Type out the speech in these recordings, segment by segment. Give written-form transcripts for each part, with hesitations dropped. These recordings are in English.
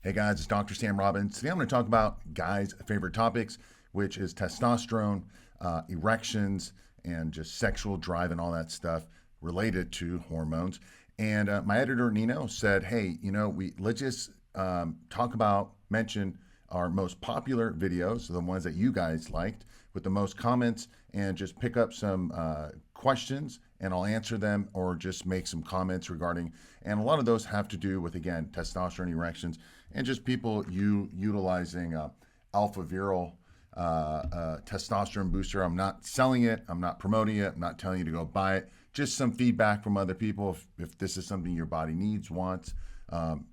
Hey guys, it's Dr. Sam Robbins. Today I'm going to talk about guys' favorite topics, which is testosterone, erections, and just sexual drive and all that stuff related to hormones. And my editor Nino said, "Hey, let's just mention our most popular videos, the ones that you guys liked, with the most comments, and just pick up some questions, and I'll answer them or just make some comments regarding." And a lot of those have to do with, again, testosterone, erections, and just people utilizing AlphaViril testosterone booster. I'm not selling it. I'm not promoting it. I'm not telling you to go buy it. Just some feedback from other people. If this is something your body needs, wants,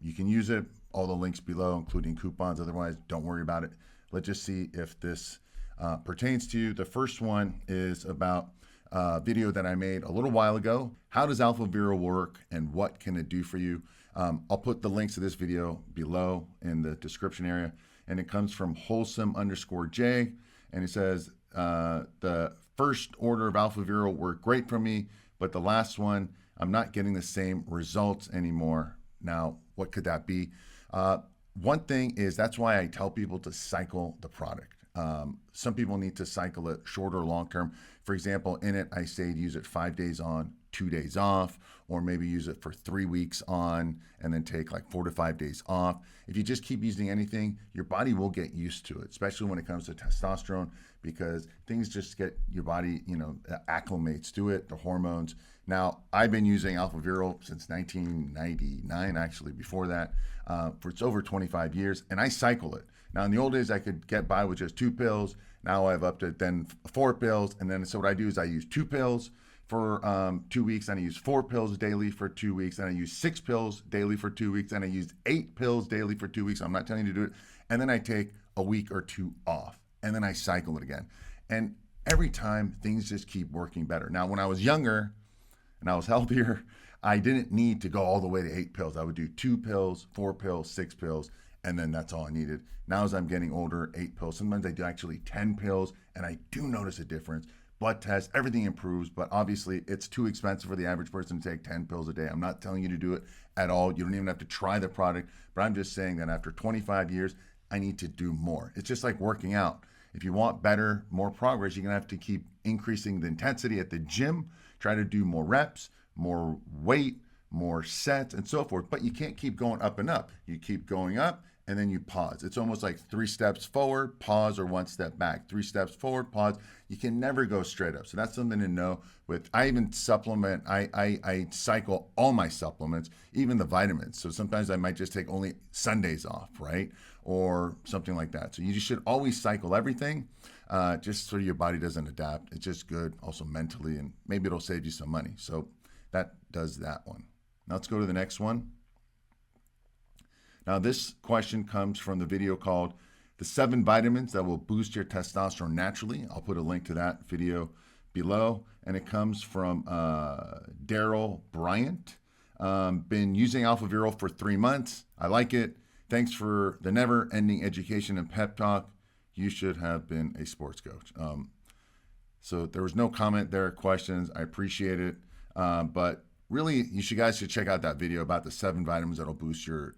you can use it. All the links below, including coupons. Otherwise, don't worry about it. Let's just see if this pertains to you. The first one is about a video that I made a little while ago. How does AlphaViril work and what can it do for you? I'll put the links to this video below in the description area. And it comes from wholesome_J. And it says, the first order of AlphaViril worked great for me, but the last one, I'm not getting the same results anymore. Now, what could that be? One thing is, that's why I tell people to cycle the product. Some people need to cycle it shorter or long term. For example, in it, I say to use it 5 days on, 2 days off, or maybe use it for 3 weeks on and then take like 4 to 5 days off. If you just keep using anything, your body will get used to it, especially when it comes to testosterone, because things just get your body, acclimates to it, the hormones. Now, I've been using AlphaViril since 1999, actually before that, for it's over 25 years, and I cycle it. Now, in the old days, I could get by with just 2 pills. Now I've upped it then 4 pills. And then so what I do is I use 2 pills for 2 weeks, and I use 4 pills daily for 2 weeks, and I use 6 pills daily for 2 weeks, and I use 8 pills daily for 2 weeks. I'm not telling you to do it. And then I take a week or 2 off, and then I cycle it again. And every time, things just keep working better. Now, when I was younger and I was healthier, I didn't need to go all the way to 8 pills. I would do 2 pills, 4 pills, 6 pills, and then that's all I needed. Now, as I'm getting older, 8 pills. Sometimes I do actually 10 pills, and I do notice a difference. Blood tests, everything improves, but obviously it's too expensive for the average person to take 10 pills a day. I'm not telling you to do it at all. You don't even have to try the product, but I'm just saying that after 25 years, I need to do more. It's just like working out. If you want better, more progress, you're gonna have to keep increasing the intensity at the gym, try to do more reps, more weight, more sets, and so forth. But you can't keep going up and up. You keep going up, and then you pause. It's almost like 3 steps forward, pause, or 1 step back. 3 steps forward, pause. You can never go straight up. So that's something to know. I even supplement, I cycle all my supplements, even the vitamins. So sometimes I might just take only Sundays off, right? Or something like that. So you should always cycle everything, just so your body doesn't adapt. It's just good also mentally, and maybe it'll save you some money. So that does that one. Now let's go to the next one. Now, this question comes from the video called The 7 Vitamins That Will Boost Your Testosterone Naturally. I'll put a link to that video below. And it comes from Daryl Bryant. Been using AlphaViril for 3 months. I like it. Thanks for the never-ending education and pep talk. You should have been a sports coach. So there was no comment there, questions. I appreciate it. But really, you guys should check out that video about the 7 vitamins that'll boost your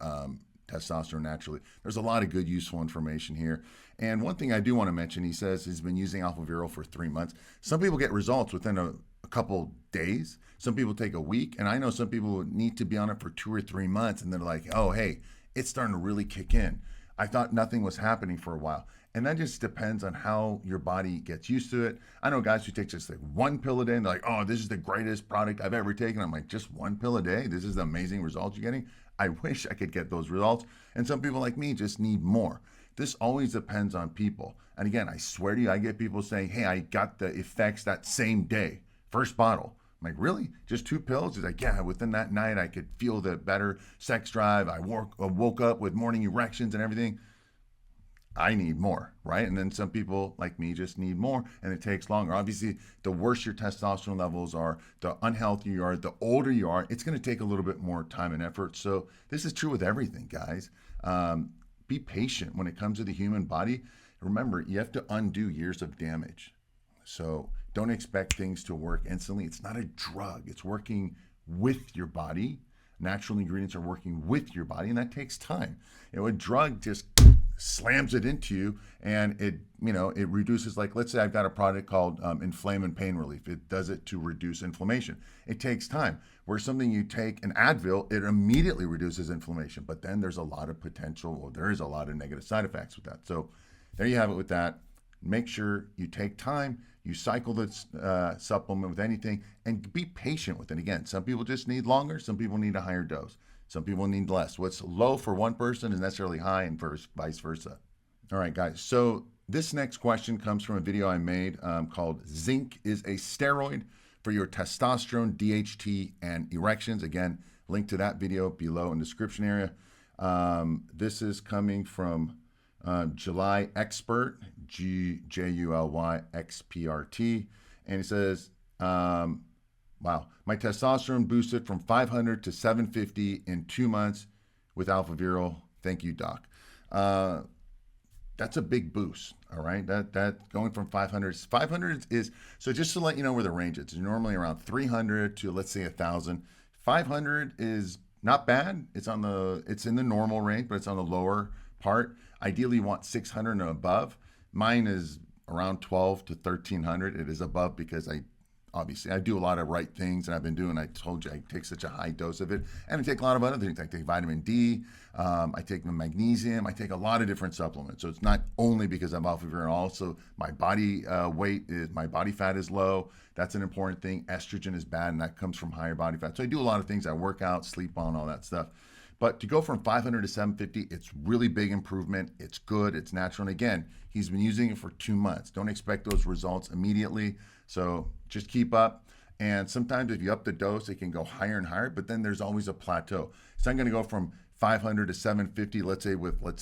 testosterone naturally. There's a lot of good, useful information here. And one thing I do want to mention, he says he's been using AlphaViril for 3 months. Some people get results within a couple days. Some people take a week. And I know some people need to be on it for 2 or 3 months. And they're like, oh, hey, it's starting to really kick in. I thought nothing was happening for a while. And that just depends on how your body gets used to it. I know guys who take just like 1 pill a day and they're like, oh, this is the greatest product I've ever taken. I'm like, just 1 pill a day? This is the amazing results you're getting? I wish I could get those results. And some people like me just need more. This always depends on people. And again, I swear to you, I get people saying, hey, I got the effects that same day, first bottle. I'm like, really? Just 2 pills? He's like, yeah, within that night, I could feel the better sex drive. I woke up with morning erections and everything. I need more, right? And then some people like me just need more, and it takes longer. Obviously, the worse your testosterone levels are, the unhealthier you are, the older you are, it's going to take a little bit more time and effort. So this is true with everything, guys. Be patient when it comes to the human body. Remember, you have to undo years of damage. So don't expect things to work instantly. It's not a drug. It's working with your body natural ingredients are working with your body, and that takes time. A drug just slams it into you, and it reduces, like, let's say I've got a product called Inflame and Pain Relief. It does it to reduce inflammation. It takes time. Where something you take, an Advil, it immediately reduces inflammation, but then there's a lot of potential, or there is a lot of negative side effects with that. So there you have it with that. Make sure you take time, you cycle this supplement with anything, and be patient with it. Again, some people just need longer, some people need a higher dose. Some people need less. What's low for one person is necessarily high, and vice versa. All right, guys. So this next question comes from a video I made called Zinc is a Steroid for Your Testosterone, DHT, and Erections. Again, link to that video below in the description area. This is coming from July Expert, JULYXPRT, and he says, wow, my testosterone boosted from 500 to 750 in 2 months with AlphaViril. Thank you, doc. That's a big boost, all right? That going from 500 is, so just to let you know where the range is, it's normally around 300 to, let's say, 1,000. 500 is not bad. It's in the normal range, but it's on the lower part. Ideally, you want 600 and above. Mine is around 12 to 1,300. It is above because I do a lot of right things, and I told you I take such a high dose of it, and I take a lot of other things. I take vitamin D, I take magnesium, I take a lot of different supplements. So it's not only because I'm AlphaViril, also my body my body fat is low. That's an important thing. Estrogen is bad, and that comes from higher body fat. So I do a lot of things. I work out, sleep on, all that stuff. But to go from 500 to 750, it's really big improvement. It's good. It's natural. And again, he's been using it for 2 months. Don't expect those results immediately. So just keep up. And sometimes if you up the dose, it can go higher and higher, but then there's always a plateau. It's not going to go from 500 to 750. Let's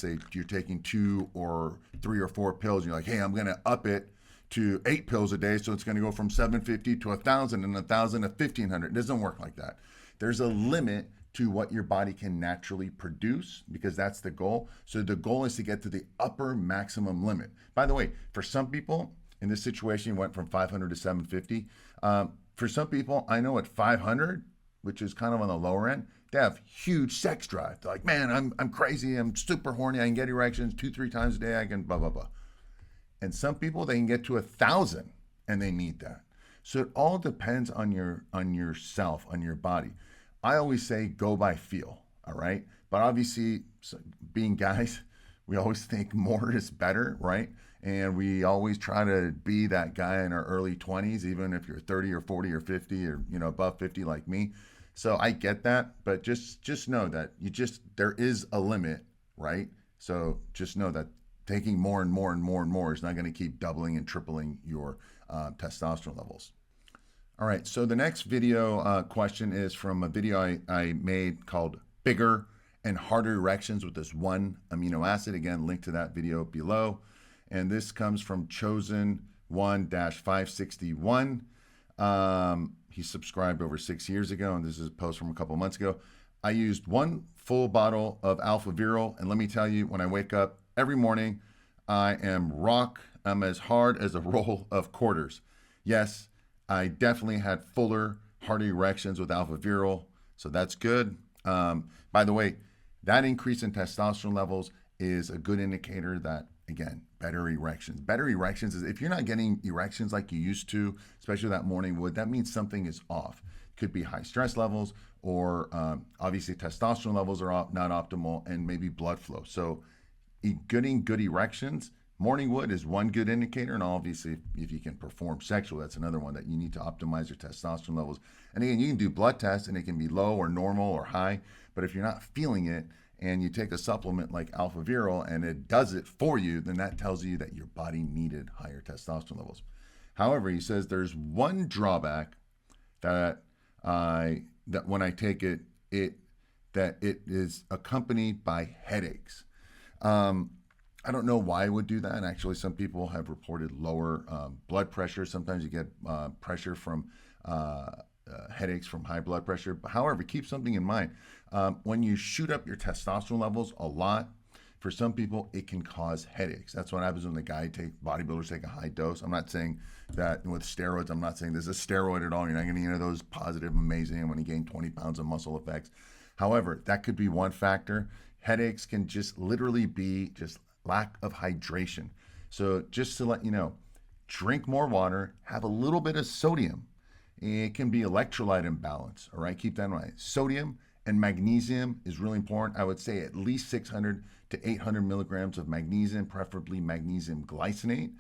say you're taking 2 or 3 or 4 pills. And you're like, hey, I'm going to up it to 8 pills a day. So it's going to go from 750 to 1,000 and 1,000 to 1,500. It doesn't work like that. There's a limit to what your body can naturally produce, because that's the goal. So the goal is to get to the upper maximum limit. By the way, for some people in this situation, went from 500 to 750. For some people, I know at 500, which is kind of on the lower end, they have huge sex drive. They're like, man, I'm crazy. I'm super horny. I can get erections 2-3 times a day. I can blah, blah, blah. And some people, they can get to 1,000 and they need that. So it all depends on yourself, on your body. I always say go by feel, all right? But obviously, being guys, we always think more is better, right? And we always try to be that guy in our early 20s, even if you're 30 or 40 or 50 or, above 50 like me. So I get that, but just know that there is a limit, right? So just know that taking more and more and more and more is not going to keep doubling and tripling your testosterone levels. All right, so the next video question is from a video I made called Bigger and Harder Erections with this one amino acid. Again, link to that video below. And this comes from Chosen 1-561. He subscribed over 6 years ago, and this is a post from a couple months ago. I used 1 full bottle of AlphaViril, and let me tell you, when I wake up every morning, I'm as hard as a roll of quarters. Yes, I definitely had fuller, harder erections with AlphaViril, so that's good. By the way, that increase in testosterone levels is a good indicator that, again, better erections. Better erections is if you're not getting erections like you used to, especially that morning wood, that means something is off. Could be high stress levels, or obviously testosterone levels are not optimal, and maybe blood flow. So getting good erections, morning wood is one good indicator, and obviously if you can perform sexual, that's another one that you need to optimize your testosterone levels. And again, you can do blood tests, and it can be low or normal or high, but if you're not feeling it and you take a supplement like AlphaViril and it does it for you, then that tells you that your body needed higher testosterone levels. However, he says there's one drawback that when I take it is accompanied by headaches. I don't know why I would do that. And actually, some people have reported lower blood pressure. Sometimes you get pressure from headaches from high blood pressure. However, keep something in mind. When you shoot up your testosterone levels a lot, for some people, it can cause headaches. That's what happens when bodybuilders take a high dose. I'm not saying that with steroids, I'm not saying this is a steroid at all. You're not getting any of those positive, amazing, when you gain 20 pounds of muscle effects. However, that could be one factor. Headaches can just literally be just lack of hydration. So just to let you know, drink more water, have a little bit of sodium. It can be electrolyte imbalance, all right? Keep that in mind. Sodium and magnesium is really important. I would say at least 600 to 800 milligrams of magnesium, preferably magnesium glycinate.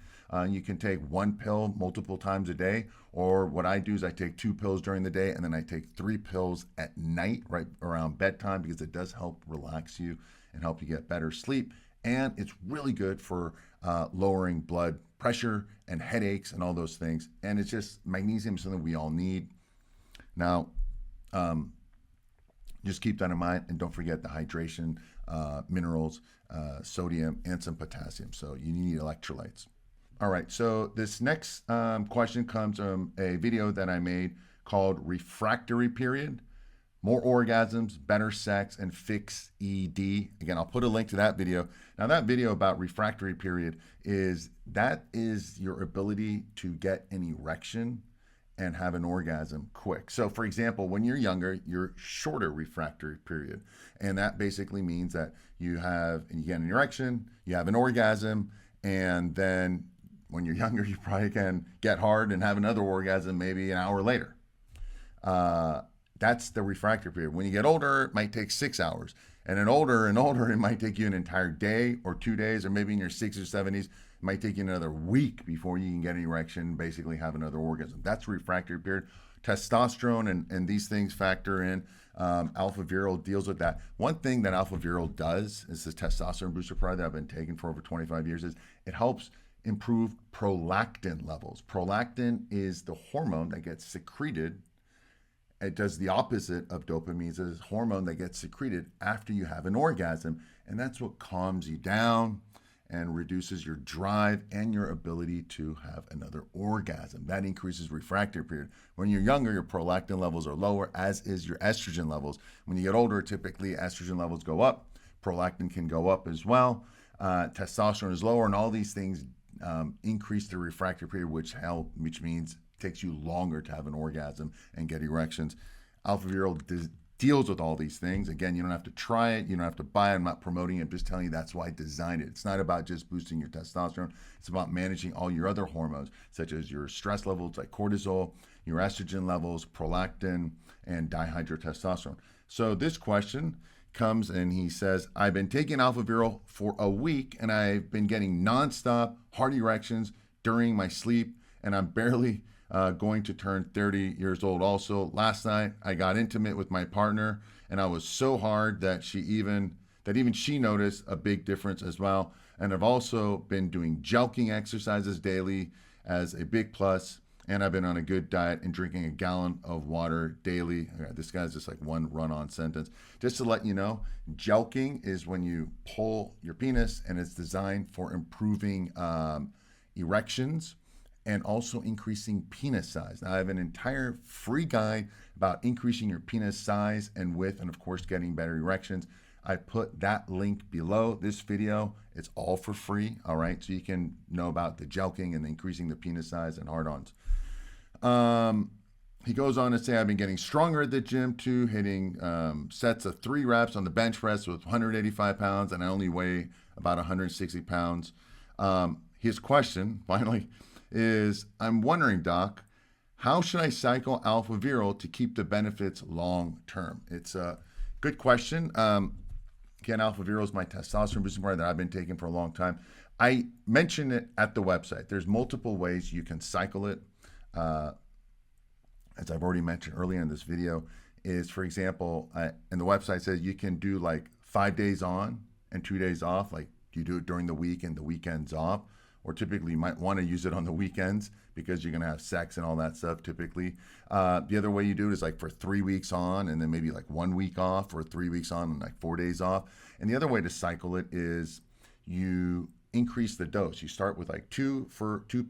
You can take one pill multiple times a day, or what I do is I take 2 pills during the day, and then I take 3 pills at night, right around bedtime, because it does help relax you and help you get better sleep. And it's really good for lowering blood pressure and headaches and all those things. And it's just magnesium is something we all need. Now, just keep that in mind, and don't forget the hydration, minerals, sodium, and some potassium. So you need electrolytes. All right, so this next question comes from a video that I made called Refractory Period, More Orgasms, Better Sex, and Fix ED. Again, I'll put a link to that video. Now, that video about refractory period is your ability to get an erection and have an orgasm quick. So for example, when you're younger, you're shorter refractory period. And that basically means that you get an erection, you have an orgasm, and then when you're younger, you probably can get hard and have another orgasm maybe an hour later. That's the refractory period. When you get older, it might take 6 hours. And then older and older, it might take you an entire day or 2 days, or maybe in your 60s or 70s, it might take you another week before you can get an erection, basically have another orgasm. That's refractory period. Testosterone and these things factor in. AlphaViril deals with that. One thing that AlphaViril does is this testosterone booster product that I've been taking for over 25 years is it helps improve prolactin levels. Prolactin is the hormone that gets secreted. It does the opposite of dopamine. It's a hormone that gets secreted after you have an orgasm, and that's what calms you down and reduces your drive and your ability to have another orgasm. That increases refractory period. When you're younger, your prolactin levels are lower, as is your estrogen levels. When you get older, typically estrogen levels go up. Prolactin can go up as well. Testosterone is lower, and all these things increase the refractory period, which means it takes you longer to have an orgasm and get erections. AlphaViril deals with all these things. Again, you don't have to try it. You don't have to buy it. I'm not promoting it. I'm just telling you that's why I designed it. It's not about just boosting your testosterone. It's about managing all your other hormones, such as your stress levels like cortisol, your estrogen levels, prolactin, and dihydrotestosterone. So this question comes and he says, I've been taking AlphaViril for a week and I've been getting nonstop hard erections during my sleep, and I'm barely going to turn 30 years old. Also, last night I got intimate with my partner and I was so hard that even she noticed a big difference as well. And I've also been doing jelqing exercises daily as a big plus. And I've been on a good diet and drinking a gallon of water daily. This guy's just like one run-on sentence. Just to let you know, jelqing is when you pull your penis, and it's designed for improving erections and also increasing penis size. Now, I have an entire free guide about increasing your penis size and width, and of course, getting better erections. I put that link below this video. It's all for free, all right? So you can know about the jelqing and increasing the penis size and hard-ons. He goes on to say, I've been getting stronger at the gym too, hitting sets of 3 reps on the bench press with 185 pounds, and I only weigh about 160 pounds. His question, finally, is, I'm wondering, Doc, how should I cycle AlphaViril to keep the benefits long term? It's a good question. Again, AlphaViril is my testosterone boosting product that I've been taking for a long time. I mentioned it at the website. There's multiple ways you can cycle it. As I've already mentioned earlier in this video, is, for example, and the website says you can do like 5 days on and 2 days off, like you do it during the week and the weekends off. Or typically you might want to use it on the weekends because you're going to have sex and all that stuff typically. The other way you do it is like for 3 weeks on and then maybe like 1 week off, or 3 weeks on and like 4 days off. And the other way to cycle it is you increase the dose. You start with like 2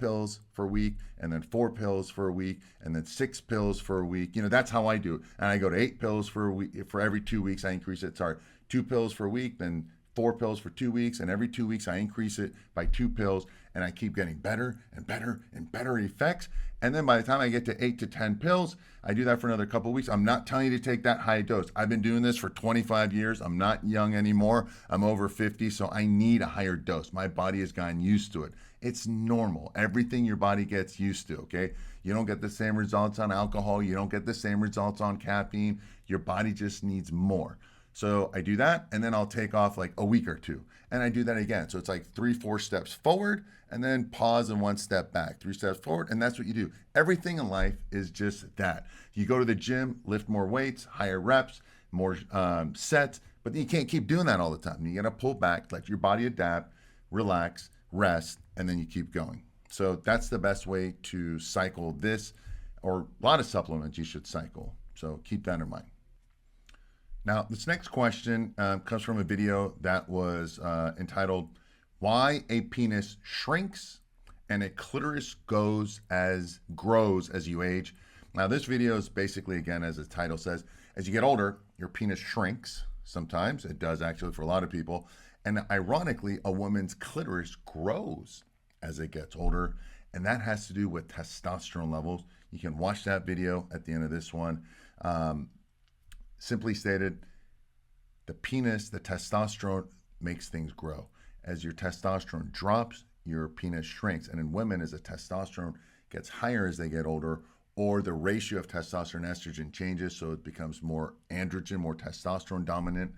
pills for a week, and then 4 pills for a week, and then 6 pills for a week. You know, that's how I do it. And I go to 8 pills for a week. For every 2 weeks, I increase it. Sorry, 2 pills for a week, then 4 pills for 2 weeks, and every 2 weeks I increase it by 2 pills, and I keep getting better and better and better effects. And then by the time I get to 8 to 10 pills, I do that for another couple of weeks. I'm not telling you to take that high dose. I've been doing this for 25 years. I'm not young anymore. I'm over 50, so I need a higher dose. My body has gotten used to it. It's normal. Everything your body gets used to, okay? You don't get the same results on alcohol. You don't get the same results on caffeine. Your body just needs more. So I do that, and then I'll take off like a week or 2. And I do that again. So it's like 3-4 steps forward, and then pause and 1 step back. 3 steps forward, and that's what you do. Everything in life is just that. You go to the gym, lift more weights, higher reps, more sets, but you can't keep doing that all the time. You got to pull back, let your body adapt, relax, rest, and then you keep going. So that's the best way to cycle this, or a lot of supplements you should cycle. So keep that in mind. Now, this next question comes from a video that was entitled, Why a Penis Shrinks and a Clitoris Grows as You Age. Now, this video is basically, again, as the title says, as you get older, your penis shrinks. Sometimes it does, actually, for a lot of people. And ironically, a woman's clitoris grows as it gets older. And that has to do with testosterone levels. You can watch that video at the end of this one. Simply stated, the penis, the testosterone makes things grow. As your testosterone drops, your penis shrinks. And in women, as the testosterone gets higher as they get older, or the ratio of testosterone and estrogen changes, so it becomes more androgen, more testosterone dominant,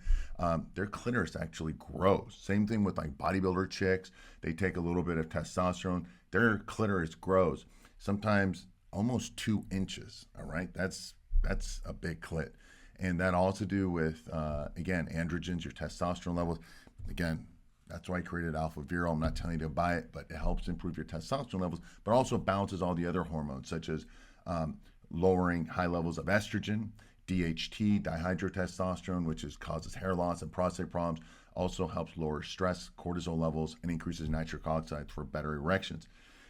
their clitoris actually grows. Same thing with like bodybuilder chicks. They take a little bit of testosterone, their clitoris grows. Sometimes almost 2 inches, all right? That's a big clit. And that all to do with, again, androgens, your testosterone levels. Again, that's why I created AlphaViril. I'm not telling you to buy it, but it helps improve your testosterone levels, but also balances all the other hormones, such as lowering high levels of estrogen, DHT, dihydrotestosterone, which causes hair loss and prostate problems, also helps lower stress, cortisol levels, and increases nitric oxide for better erections.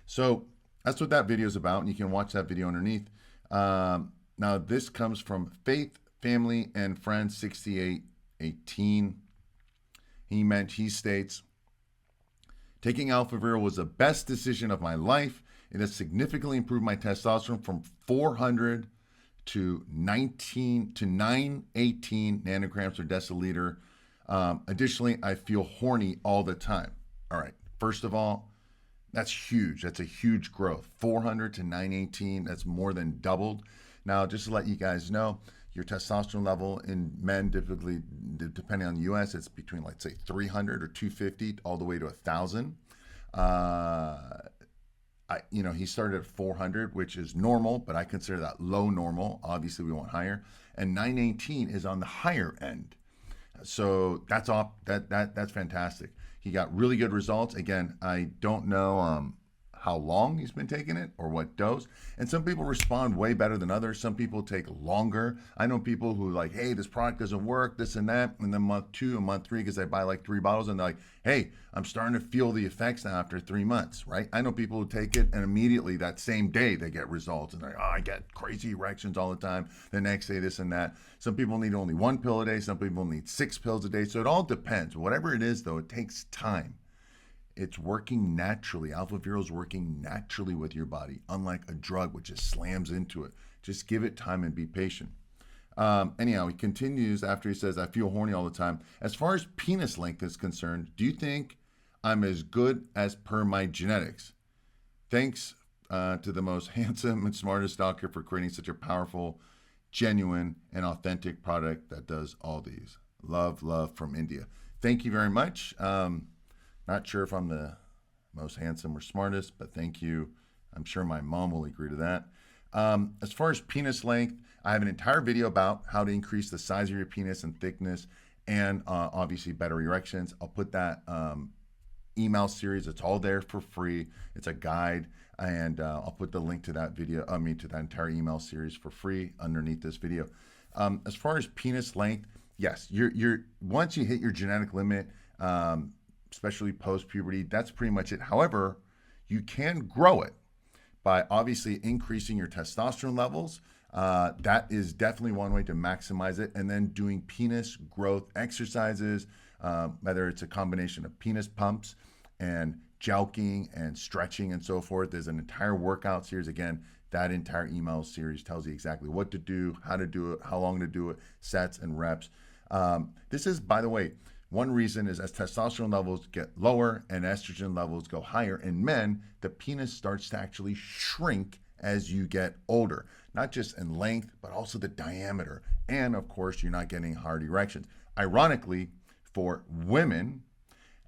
So that's what that video is about, and you can watch that video underneath. Now, this comes from Faith, Family, and Friends 6818. He states, taking AlphaViril was the best decision of my life. It has significantly improved my testosterone from 400 to 918 nanograms per deciliter. Additionally, I feel horny all the time. All right, first of all, that's huge. That's a huge growth. 400 to 918, that's more than doubled. Now, just to let you guys know, your testosterone level in men, typically, depending on the U.S., it's between, let's say, 300 or 250 all the way to 1,000. He started at 400, which is normal, but I consider that low normal. Obviously, we want higher. And 918 is on the higher end. So that's fantastic. He got really good results. Again, I don't know how long he's been taking it or what dose. And some people respond way better than others. Some people take longer. I know people who like, hey, this product doesn't work, this and that. And then month 2 and month 3, because they buy like 3 bottles and they're like, hey, I'm starting to feel the effects now after 3 months, right? I know people who take it and immediately that same day they get results. And they're like, oh, I get crazy erections all the time. The next day, this and that. Some people need only 1 pill a day. Some people need 6 pills a day. So it all depends. Whatever it is, though, it takes time. It's working naturally. AlphaViril is working naturally with your body, unlike a drug which just slams into it. Just give it time and be patient. Anyhow, he continues after he says, I feel horny all the time. As far as penis length is concerned, do you think I'm as good as per my genetics? Thanks to the most handsome and smartest doctor for creating such a powerful, genuine, and authentic product that does all these. Love from India. Thank you very much. Not sure if I'm the most handsome or smartest, but thank you. I'm sure my mom will agree to that. As far as penis length, I have an entire video about how to increase the size of your penis and thickness and obviously better erections. I'll put that email series. It's all there for free. It's a guide, and I'll put the link to that video, to that entire email series for free underneath this video. As far as penis length, yes, you're once you hit your genetic limit, especially post-puberty, that's pretty much it. However, you can grow it by obviously increasing your testosterone levels. That is definitely one way to maximize it. And then doing penis growth exercises, whether it's a combination of penis pumps and jelqing and stretching and so forth. There's an entire workout series. Again, that entire email series tells you exactly what to do, how to do it, how long to do it, sets and reps. This is, by the way, one reason is as testosterone levels get lower and estrogen levels go higher in men, the penis starts to actually shrink as you get older, not just in length, but also the diameter. And of course, you're not getting hard erections. Ironically, for women,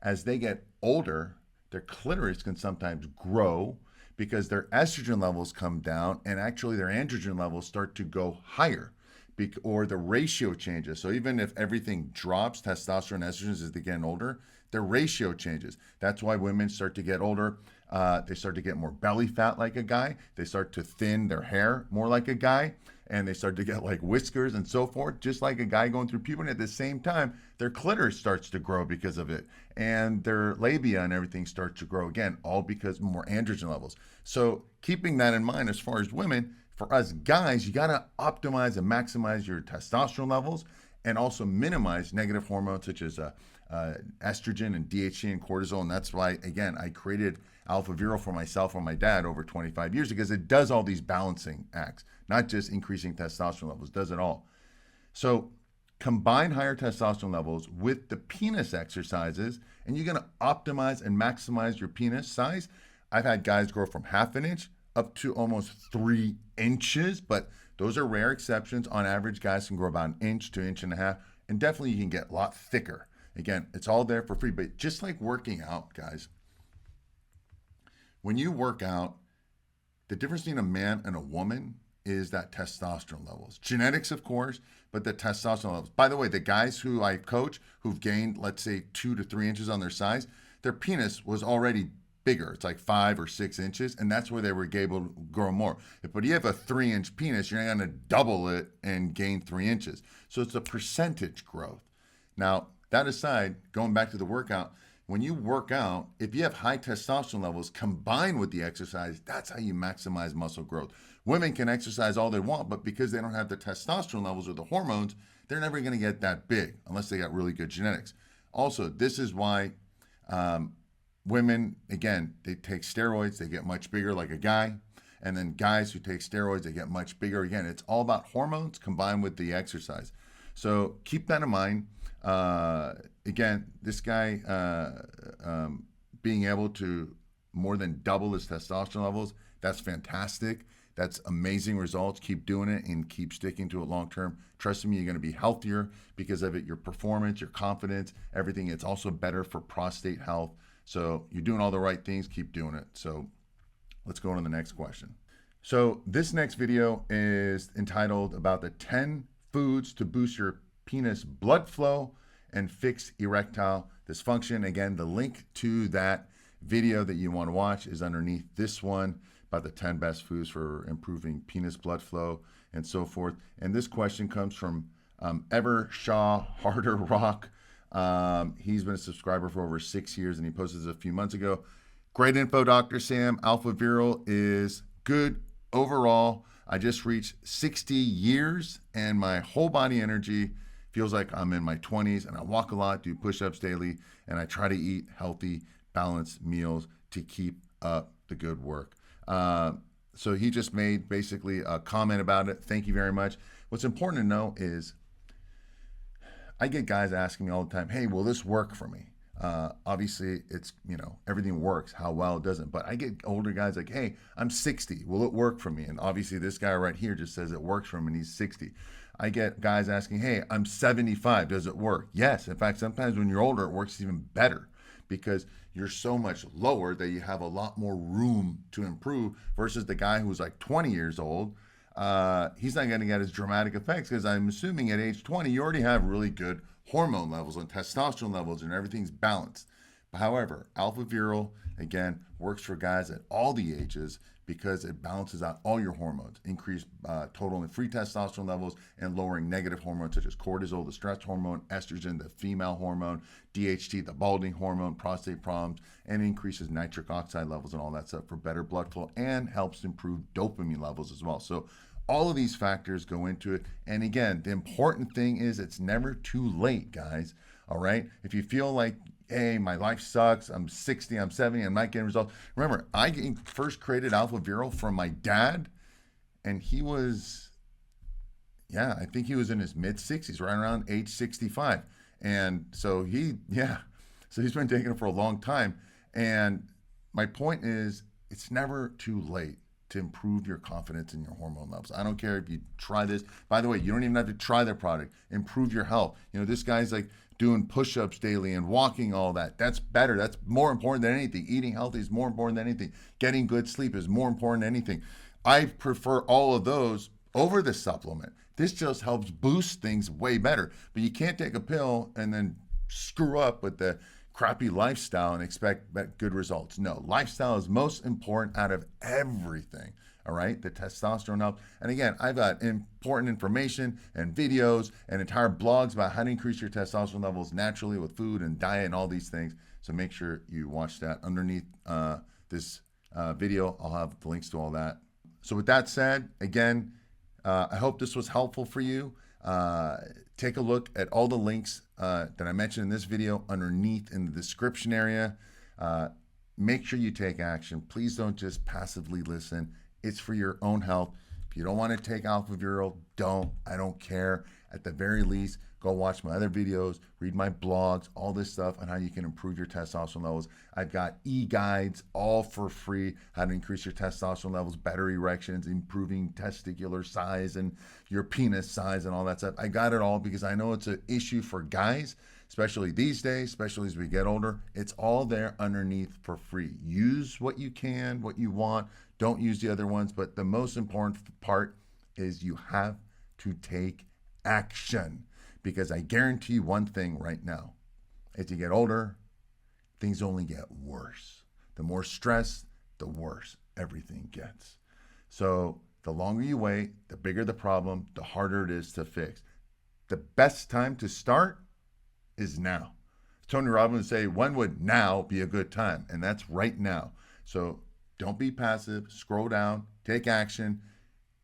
as they get older, their clitoris can sometimes grow because their estrogen levels come down and actually their androgen levels start to go higher, or the ratio changes. So even if everything drops, testosterone, estrogens as they get older, their ratio changes. That's why women start to get older. They start to get more belly fat like a guy. They start to thin their hair more like a guy. And they start to get like whiskers and so forth, just like a guy going through puberty. At the same time, their clitoris starts to grow because of it. And their labia and everything starts to grow again, all because more androgen levels. So keeping that in mind as far as women, for us guys, you got to optimize and maximize your testosterone levels and also minimize negative hormones such as estrogen and DHT and cortisol. And that's why, again, I created AlphaViril for myself and my dad over 25 years because it does all these balancing acts, not just increasing testosterone levels, does it all. So combine higher testosterone levels with the penis exercises, and you're going to optimize and maximize your penis size. I've had guys grow from 1/2 inch up to almost 3 inches, but those are rare exceptions. On average, guys can grow about 1 inch to 1.5 inches, and definitely you can get a lot thicker. Again, it's all there for free, but just like working out, guys, when you work out, the difference between a man and a woman is that testosterone levels. Genetics, of course, but the testosterone levels. By the way, the guys who I coach who've gained, let's say, 2 to 3 inches on their size, their penis was already bigger. It's like 5 or 6 inches, and that's where they were able to grow more. But you have a 3-inch penis, you're not going to double it and gain 3 inches. So it's a percentage growth. Now, that aside, going back to the workout, when you work out, if you have high testosterone levels combined with the exercise, that's how you maximize muscle growth. Women can exercise all they want, but because they don't have the testosterone levels or the hormones, they're never going to get that big unless they got really good genetics. Also, this is why women, again, they take steroids, they get much bigger like a guy. And then guys who take steroids, they get much bigger. Again, it's all about hormones combined with the exercise. So keep that in mind. Again, this guy being able to more than double his testosterone levels, that's fantastic. That's amazing results. Keep doing it and keep sticking to it long term. Trust me, you're going to be healthier because of it. Your performance, your confidence, everything. It's also better for prostate health. So you're doing all the right things. Keep doing it. So let's go on to the next question. So this next video is entitled about the 10 foods to boost your penis blood flow and fix erectile dysfunction. Again, the link to that video that you want to watch is underneath this one about the 10 best foods for improving penis blood flow and so forth. And this question comes from 𝗩𝗁_Rock. He's been a subscriber for over 6 years and he posted this a few months ago. Great info, Dr. Sam. AlphaViril is good overall. I just reached 60 years and my whole body energy feels like I'm in my 20s, and I walk a lot, do push-ups daily, and I try to eat healthy, balanced meals to keep up the good work. So he just made basically a comment about it. Thank you very much. What's important to know is I get guys asking me all the time, hey, will this work for me? Obviously, it's, everything works. How well it doesn't. But I get older guys like, hey, I'm 60. Will it work for me? And obviously, this guy right here just says it works for him, and he's 60. I get guys asking, hey, I'm 75. Does it work? Yes. In fact, sometimes when you're older, it works even better because you're so much lower that you have a lot more room to improve versus the guy who's like 20 years old. He's not going to get as dramatic effects because I'm assuming at age 20, you already have really good hormone levels and testosterone levels and everything's balanced. However, AlphaViril, again, works for guys at all the ages because it balances out all your hormones, increase total and free testosterone levels, and lowering negative hormones such as cortisol, the stress hormone, estrogen, the female hormone, DHT, the balding hormone, prostate problems, and increases nitric oxide levels and all that stuff for better blood flow and helps improve dopamine levels as well. So all of these factors go into it. And again, the important thing is it's never too late, guys. All right. If you feel like, hey, my life sucks, I'm 60, I'm 70, I'm not getting results. Remember, I first created AlphaViril from my dad, and he was, yeah, I think he was in his mid 60s, right around age 65. And so so he's been taking it for a long time. And my point is, it's never too late to improve your confidence in your hormone levels. I don't care if you try this. By the way, you don't even have to try their product. Improve your health. You know, this guy's like doing push-ups daily and walking, all that. That's better. That's more important than anything. Eating healthy is more important than anything. Getting good sleep is more important than anything. I prefer all of those over the supplement. This just helps boost things way better. But you can't take a pill and then screw up with the crappy lifestyle and expect good results. No, lifestyle is most important out of everything. All right, the testosterone helps. And again, I've got important information and videos and entire blogs about how to increase your testosterone levels naturally with food and diet and all these things. So make sure you watch that underneath this video. I'll have the links to all that. So with that said, again, I hope this was helpful for you. Take a look at all the links that I mentioned in this video underneath in the description area. Make sure you take action. Please don't just passively listen. It's for your own health. If you don't want to take AlphaViril, don't. I don't care. At the very least, go watch my other videos, read my blogs, all this stuff on how you can improve your testosterone levels. I've got e-guides all for free, how to increase your testosterone levels, better erections, improving testicular size and your penis size and all that stuff. I got it all because I know it's an issue for guys, especially these days, especially as we get older. It's all there underneath for free. Use what you can, what you want. Don't use the other ones. But the most important part is you have to take action. Because I guarantee you one thing right now. As you get older, things only get worse. The more stress, the worse everything gets. So the longer you wait, the bigger the problem, the harder it is to fix. The best time to start is now. Tony Robbins would say, when would now be a good time? And that's right now. So don't be passive, scroll down, take action,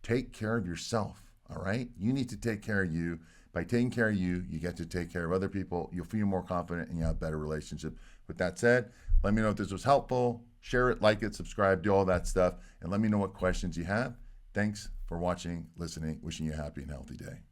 take care of yourself, all right? You need to take care of you. By taking care of you, you get to take care of other people. You'll feel more confident and you have a better relationship. With that said, let me know if this was helpful. Share it, like it, subscribe, do all that stuff. And let me know what questions you have. Thanks for watching, listening, wishing you a happy and healthy day.